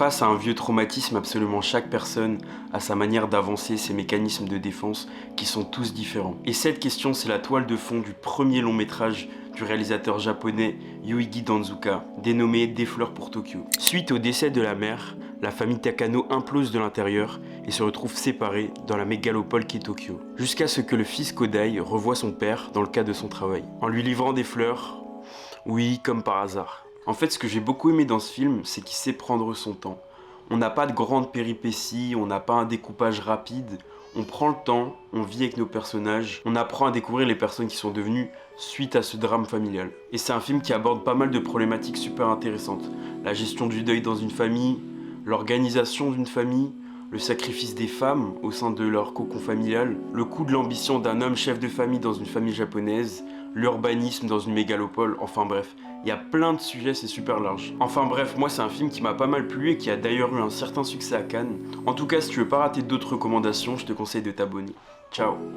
Face à un vieux traumatisme, absolument chaque personne a sa manière d'avancer, ses mécanismes de défense qui sont tous différents. Et cette question, c'est la toile de fond du premier long métrage du réalisateur japonais Yohige Danzuka, dénommé Des fleurs pour Tokyo. Suite au décès de la mère, la famille Takano implose de l'intérieur et se retrouve séparée dans la mégalopole qu'est Tokyo. Jusqu'à ce que le fils Kodai revoie son père dans le cadre de son travail, en lui livrant des fleurs, oui, comme par hasard. En fait, ce que j'ai beaucoup aimé dans ce film, c'est qu'il sait prendre son temps. On n'a pas de grandes péripéties, on n'a pas un découpage rapide, on prend le temps, on vit avec nos personnages, on apprend à découvrir les personnes qui sont devenues suite à ce drame familial. Et c'est un film qui aborde pas mal de problématiques super intéressantes. La gestion du deuil dans une famille, l'organisation d'une famille, le sacrifice des femmes au sein de leur cocon familial, le coût de l'ambition d'un homme chef de famille dans une famille japonaise, l'urbanisme dans une mégalopole, enfin bref, il y a plein de sujets, c'est super large. Enfin bref, moi c'est un film qui m'a pas mal plu et qui a d'ailleurs eu un certain succès à Cannes. En tout cas, si tu veux pas rater d'autres recommandations, je te conseille de t'abonner. Ciao.